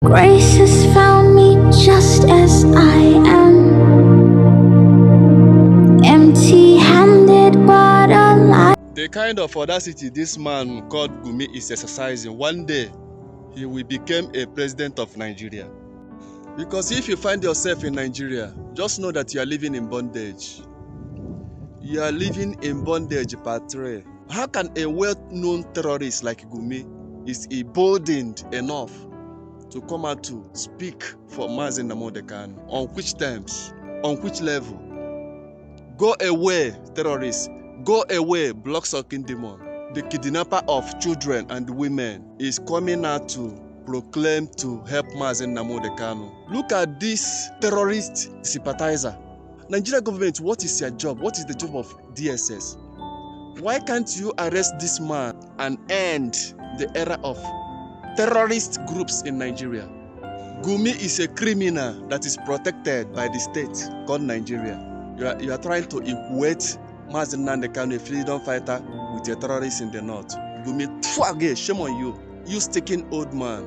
Grace has found me just as I am, empty-handed but alive. The kind of audacity this man called Gumi is exercising, one day he will become a president of Nigeria. Because if you find yourself in Nigeria, just know that you are living in bondage. You are living in bondage, Patre. How can a well-known terrorist like Gumi is emboldened enough to come out to speak for Nnamdi Kanu? On which terms? On which level? Go away, terrorists. Go away, blood-sucking demon. The kidnapper of children and women is coming out to proclaim to help Nnamdi Kanu. Look at this terrorist sympathizer. Nigeria government, what is your job? What is the job of DSS? Why can't you arrest this man and end the era of terrorist groups in Nigeria? Gumi is a criminal that is protected by the state called Nigeria. You are trying to equate Nnamdi Kanu, a freedom fighter, with a terrorist in the north. Gumi, shame on you, you sticking old man.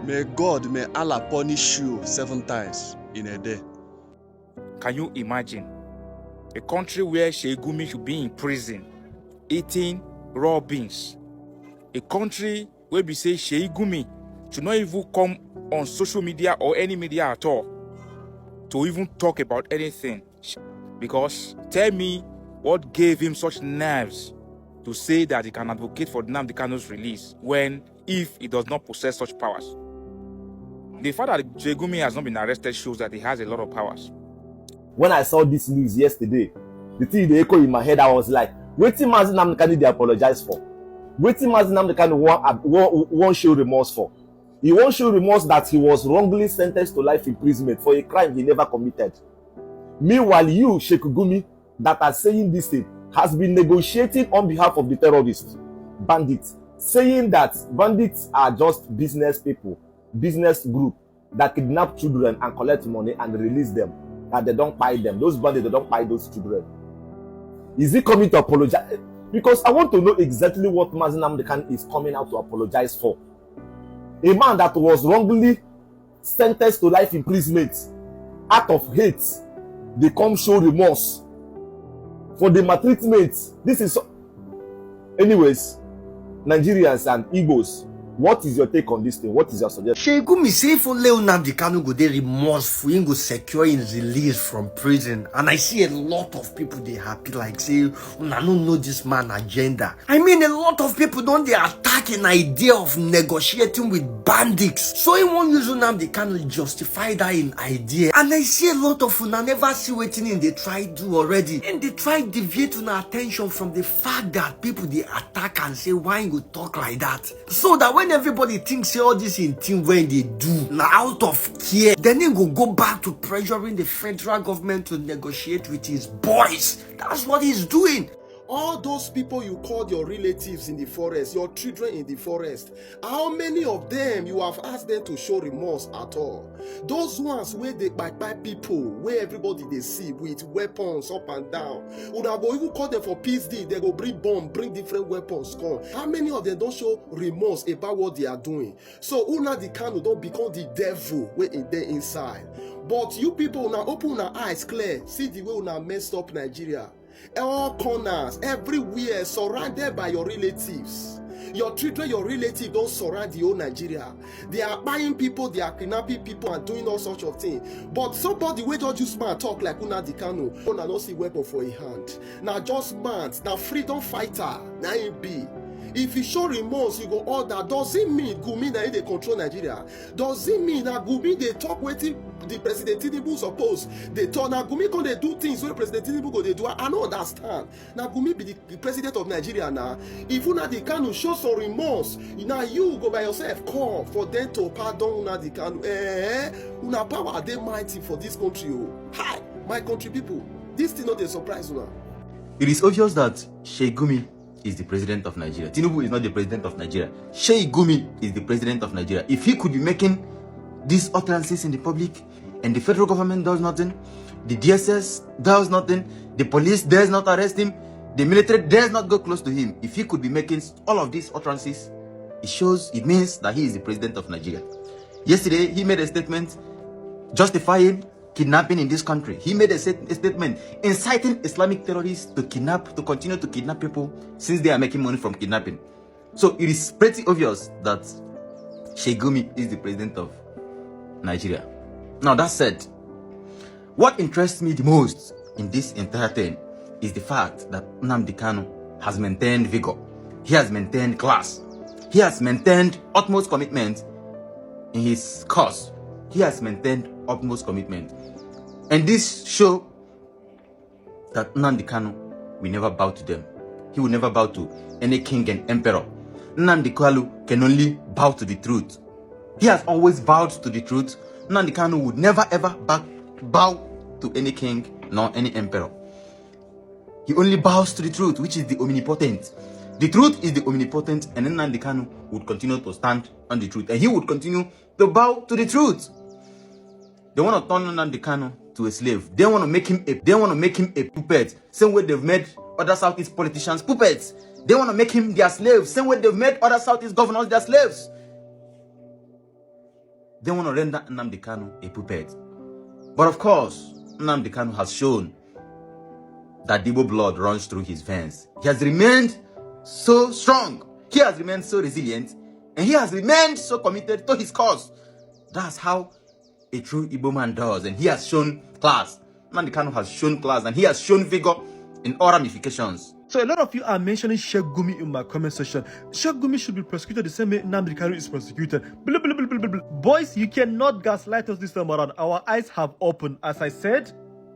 May Allah punish you 7 times in a day. Can you imagine a country where Sheikh Gumi should be in prison eating raw beans? A country where we say Sheikh Gumi should not even come on social media or any media at all to even talk about anything. Because tell me what gave him such nerves to say that he can advocate for Nnamdi Kanu's release when, if he does not possess such powers? The fact that Sheikh Gumi has not been arrested shows that he has a lot of powers. When I saw this news yesterday, the thing they echo in my head, I was like, waiting Nnamdi Kanu they apologize for. Waiting Nnamdi Kanu won't show remorse for. He won't show remorse that he was wrongly sentenced to life imprisonment for a crime he never committed. Meanwhile, you, Sheikh Gumi, that are saying this thing, has been negotiating on behalf of the terrorists, bandits, saying that bandits are just business people, business group that kidnap children and collect money and release them. That they don't buy them. Those bandits, they don't buy those children. Is he coming to apologize? Because I want to know exactly what Nnamdi Kanu is coming out to apologize for. A man that was wrongly sentenced to life imprisonment out of hate, they come show remorse for the maltreatment. This is anyways, Nigerians and Igbos, what is your take on this thing? What is your suggestion? Sheikh Gumi say if only Nnamdi Kanu go dey remorseful, him go secure his release from prison. And I see a lot of people they happy like say, I don't know this man agenda. I mean, a lot of people don't they attack an idea of negotiating with bandits. So he won't use Nnamdi Kanu justify that in idea. And I see a lot of una never see waiting in they try do already. And they try deviate una attention from the fact that people they attack and say why you talk like that. So that when everybody thinks say all this in team when they do now out of care, then they go back to pressuring the federal government to negotiate with his boys. That's what he's doing. All those people you called your relatives in the forest, your children in the forest, how many of them you have asked them to show remorse at all? Those ones where they by people, where everybody they see with weapons up and down, would have even call them for peace deal, they go bring bomb, bring different weapons, come. How many of them don't show remorse about what they are doing? So Nnamdi Kanu don't become the devil where in there inside. But you people now open your eyes clear, see the way una messed up Nigeria. All corners, everywhere, surrounded by your relatives. Your children, your relatives don't surround the whole Nigeria. They are buying people, they are kidnapping people and doing all sorts of things. But somebody wey just use man talk like Nnamdi Kanu, una no see weapon for a hand. Now just man, now freedom fighter, now him be. If you show remorse, you go order. Does it mean Gumi that they control Nigeria? Does it mean that Gumi they talk with the President Tinubu suppose they talk? Now Gumi can they do things where President Tinubu go they do? I don't understand. Now Gumi be the president of Nigeria now. If Nnamdi Kanu show some remorse, now you go by yourself call for them to pardon Nnamdi Kanu. Una power they mighty for this country. Oh. Hi, my country people. This thing not a surprise now. It is obvious that Sheikh Gumi is the president of Nigeria. Tinubu is not the president of Nigeria. Sheikh Gumi is the president of Nigeria. If he could be making these utterances in the public and the federal government does nothing, the DSS does nothing, the police does not arrest him, the military does not go close to him. If he could be making all of these utterances, it means that he is the president of Nigeria. Yesterday, he made a statement justifying kidnapping in this country. He made a statement inciting Islamic terrorists to continue to kidnap people since they are making money from kidnapping. So it is pretty obvious that Sheikh Gumi is the president of Nigeria. Now, that said, what interests me the most in this entire thing is the fact that Nnamdi Kanu has maintained vigor. He has maintained class. He has maintained utmost commitment in his cause. He has maintained utmost commitment. And this show that Nnamdi Kanu will never bow to them. He will never bow to any king and emperor. Nnamdi Kanu can only bow to the truth. He has always bowed to the truth. Nnamdi Kanu would never ever bow to any king nor any emperor. He only bows to the truth, which is the omnipotent. The truth is the omnipotent, and Nnamdi Kanu would continue to stand on the truth, and he would continue to bow to the truth. They want to turn Nnamdi Kanu to a slave. They want to make him a puppet, same way they've made other Southeast politicians puppets. They want to make him their slave, same way they've made other Southeast governors their slaves. They want to render Nnamdi Kanu a puppet. But of course, Nnamdi Kanu has shown that Igbo blood runs through his veins. He has remained so strong. He has remained so resilient. And he has remained so committed to his cause. That's how a true Igbo man does. And he has shown class. Nnamdi Kanu has shown class, and he has shown vigor in all ramifications. So a lot of you are mentioning Sheikh Gumi in my comment section. Sheikh Gumi should be prosecuted the same way Nnamdi Kanu is prosecuted. Blah, blah, blah, blah, blah, blah. Boys, you cannot gaslight us this time around. Our eyes have opened, as I said.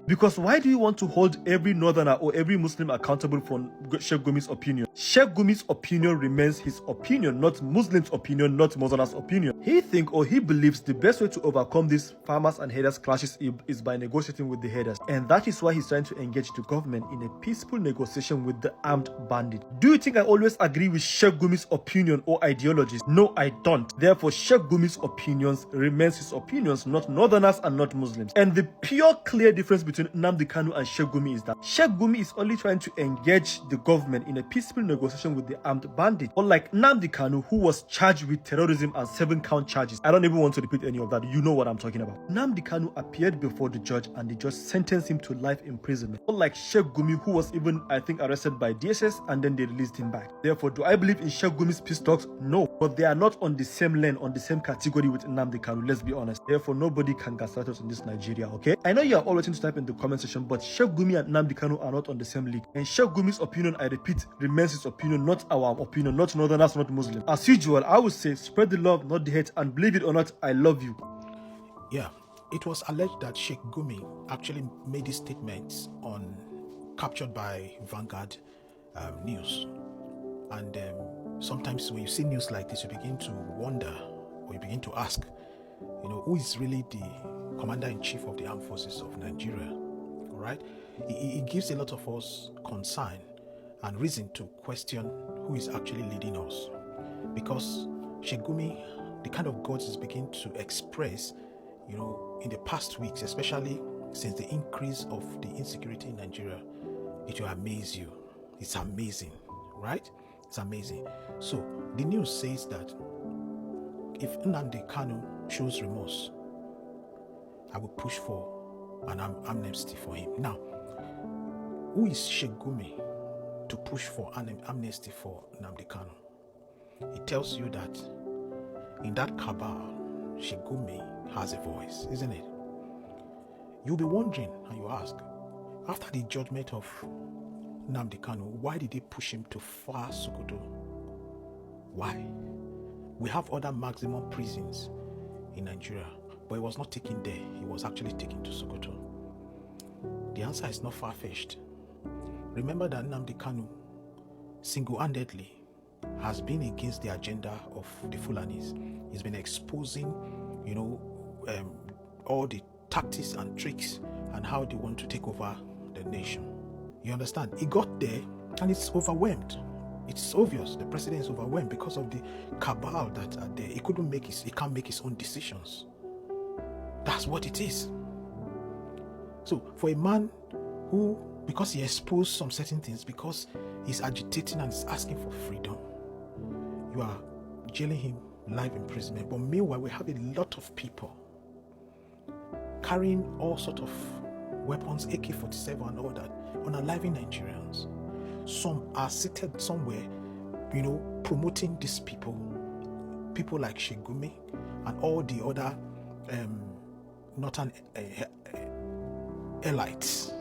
Because why do you want to hold every northerner or every Muslim accountable for Sheikh Gumi's opinion? Sheikh Gumi's opinion remains his opinion, not Muslims' opinion, not Muslims' opinion. He thinks or he believes the best way to overcome these farmers and herders clashes is by negotiating with the herders. And that is why he's trying to engage the government in a peaceful negotiation with the armed bandit. Do you think I always agree with Sheikh Gumi's opinion or ideologies? No, I don't. Therefore, Sheikh Gumi's opinions remains his opinions, not northerners and not Muslims. And the pure clear difference between Nnamdi Kanu and Sheikh Gumi is that Sheikh Gumi is only trying to engage the government in a peaceful negotiation with the armed bandit, unlike Nnamdi Kanu, who was charged with terrorism and 7-count charges. I don't even want to repeat any of that. You know what I'm talking about. Nnamdi Kanu appeared before the judge and the judge sentenced him to life imprisonment, unlike Sheikh Gumi, who was even, I think, arrested by DSS and then they released him back. Therefore, do I believe in Sheikh Gumi's peace talks? No, but they are not on the same lane, on the same category with Nnamdi Kanu. Let's be honest. Therefore, nobody can gaslight us in this Nigeria, okay? I know you are all waiting to type in the comment section, but Sheikh Gumi and Nnamdi Kanu are not on the same league. And Sheikh Gumi's opinion, I repeat, remains his opinion, not our opinion, not northerners, not Muslims. As usual, I would say spread the love, not the hate, and believe it or not, I love you. Yeah, it was alleged that Sheikh Gumi actually made these statements captured by Vanguard News. And sometimes when you see news like this, you begin to wonder, or you begin to ask, who is really the Commander-in-Chief of the Armed Forces of Nigeria? All right? It gives a lot of us concern and reason to question who is actually leading us. Because Sheikh Gumi, the kind of gods he's beginning to express, in the past weeks, especially since the increase of the insecurity in Nigeria, it will amaze you. It's amazing, right? It's amazing. So the news says that if Nnamdi Kanu shows remorse, I will push for an amnesty for him. Now, who is Sheikh Gumi to push for an amnesty for Nnamdi Kanu? It tells you that in that cabal, Sheikh Gumi has a voice, isn't it? You'll be wondering, and you ask, after the judgment of Nnamdi Kanu, why did they push him to far Sokoto? Why? We have other maximum prisons in Nigeria, but he was not taken there. He was actually taken to Sokoto. The answer is not far-fetched. Remember that Nnamdi Kanu single-handedly has been against the agenda of the Fulanis. He's been exposing, all the tactics and tricks and how they want to take over the nation. You understand? He got there and it's overwhelmed. It's obvious the president is overwhelmed because of the cabal that are there. He can't make his own decisions. That's what it is. So for a man who, because he exposed some certain things, because he's agitating and is asking for freedom, you are jailing him life imprisonment. But meanwhile, we have a lot of people carrying all sorts of weapons, AK-47 and all that, unaliving Nigerians. Some are seated somewhere, promoting these people like Sheikh Gumi and all the other northern elites.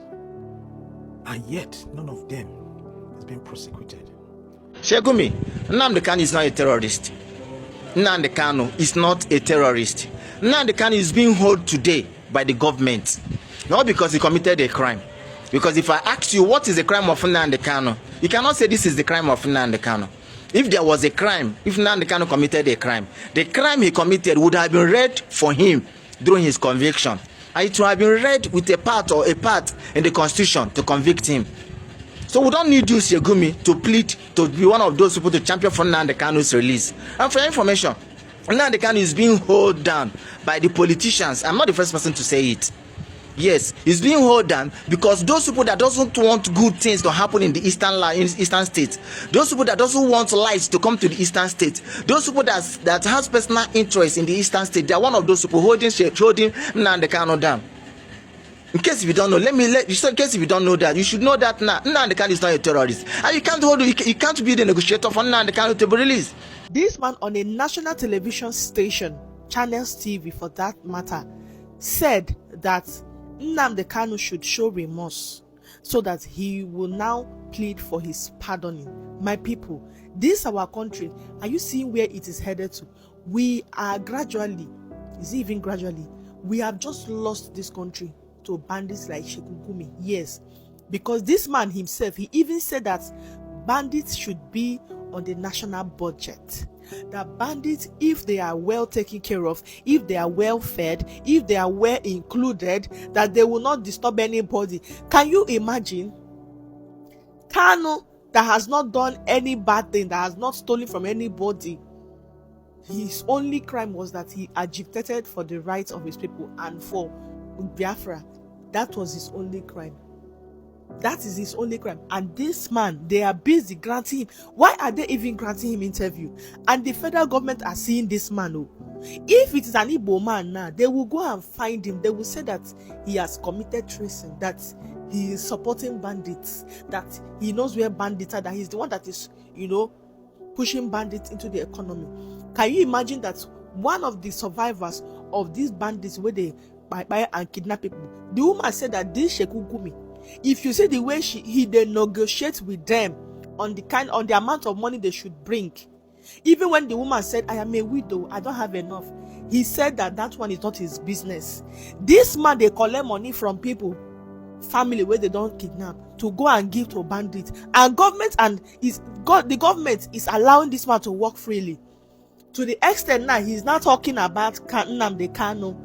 And yet, none of them is being prosecuted. Sheikh Gumi, Nnamdi Kanu is not a terrorist. Nnamdi Kanu is not a terrorist. Nnamdi Kanu is being held today by the government, not because he committed a crime. Because if I ask you what is the crime of Nnamdi Kanu, you cannot say this is the crime of Nnamdi Kanu. If there was a crime, if Nnamdi Kanu committed a crime, the crime he committed would have been read for him during his conviction. And it would have been read with a part in the constitution to convict him. So we don't need you, Sheikh Gumi, to plead to be one of those people to champion for Nnamdi Kanu's release. And for your information, Nnamdi Kanu is being held down by the politicians. I'm not the first person to say it. Yes, he's being held down because those people that doesn't want good things to happen in the eastern states, those people that doesn't want lights to come to the eastern states, those people that has personal interest in the eastern state, they are one of those people holding Nnamdi Kanu down. In case if you don't know, in case if you don't know that, you should know that now. Nnamdi Kanu is not a terrorist, and you can't be the negotiator for Nnamdi Kanu to be released. This man on a national television station, Channels TV for that matter, said that Nnamdi Kanu should show remorse so that he will now plead for his pardoning. My people, this our country. Are you seeing where it is headed to? We are gradually, we have just lost this country to bandits like Sheikh Gumi. Yes, because this man himself, he even said that bandits should be on the national budget. That bandits, if they are well taken care of, if they are well fed, if they are well included, that they will not disturb anybody. Can you imagine? Kanu, that has not done any bad thing, that has not stolen from anybody, his only crime was that he agitated for the rights of his people and for Biafra. That was his only crime. That is his only crime. And this man, they are busy granting him. Why are they even granting him interview? And the federal government are seeing this man. Oh, if it is an Igbo man now, they will go and find him. They will say that he has committed treason, that he is supporting bandits, that he knows where bandits are, that he's the one that is, pushing bandits into the economy. Can you imagine that one of the survivors of these bandits, where they buy and kidnap people, the woman said that this Sheikh Gumi, if you see the way they negotiate with them on the amount of money they should bring, even when the woman said, I am a widow, I don't have enough, he said that one is not his business. This man, they collect money from people, family where they don't kidnap, to go and give to bandits, and the government is allowing this man to work freely, to the extent now he's not talking about Nnamdi Kanu.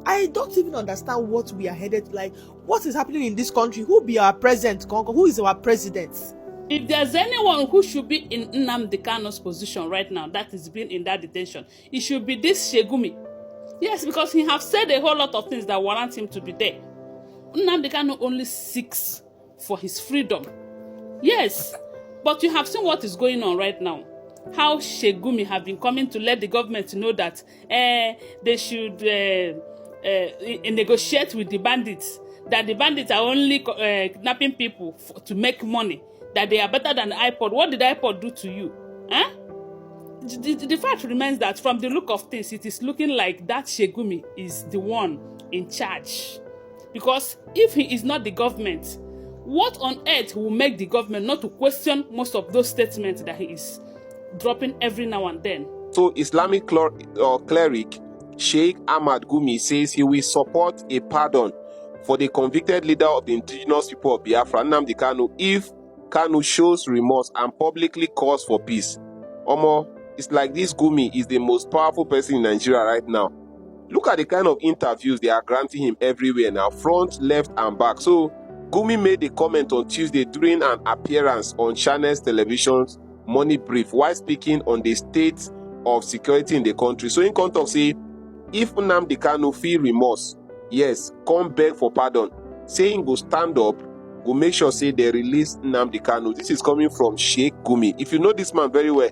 I don't even understand what we are headed like. What is happening in this country? Who be our president? Who is our president? If there's anyone who should be in Nnamdi Kanu's position right now, that is being in that detention, it should be this Sheikh Gumi. Yes, because he have said a whole lot of things that warrant him to be there. Nnamdi Kanu only seeks for his freedom. Yes, but you have seen what is going on right now. How Sheikh Gumi have been coming to let the government know that they should negotiate with the bandits, that the bandits are only kidnapping people to make money, that they are better than iPod. What did iPod do to you? The fact remains that from the look of things, it is looking like that Sheikh Gumi is the one in charge. Because if he is not the government, what on earth will make the government not to question most of those statements that he is dropping every now and then? So Islamic cleric Sheikh Ahmad Gumi says he will support a pardon for the convicted leader of the indigenous people of Biafra, Nnamdi Kanu, if Kanu shows remorse and publicly calls for peace. Omo, it's like this Gumi is the most powerful person in Nigeria right now. Look at the kind of interviews they are granting him everywhere now, front, left, and back. So Gumi made a comment on Tuesday during an appearance on Channels Television's Money Brief while speaking on the state of security in the country. So in context, say, if Nnamdi Kanu feel remorse, yes, come beg for pardon. Saying go stand up, go make sure say they release Nnamdi Kanu. This is coming from Sheikh Gumi. If you know this man very well,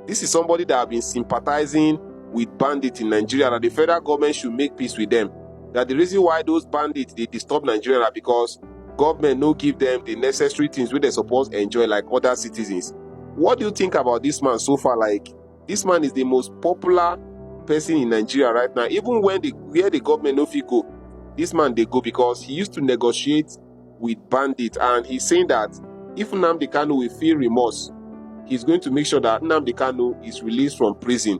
this is somebody that have been sympathizing with bandits in Nigeria, that the federal government should make peace with them. That the reason why those bandits, they disturb Nigeria are because government no give them the necessary things which they're supposed to enjoy like other citizens. What do you think about this man so far? Like, this man is the most popular person in Nigeria right now. Even when where the government no fit go, this man they go, because he used to negotiate with bandits, and he's saying that if Nnamdi Kanu will feel remorse, he's going to make sure that Nnamdi Kanu is released from prison.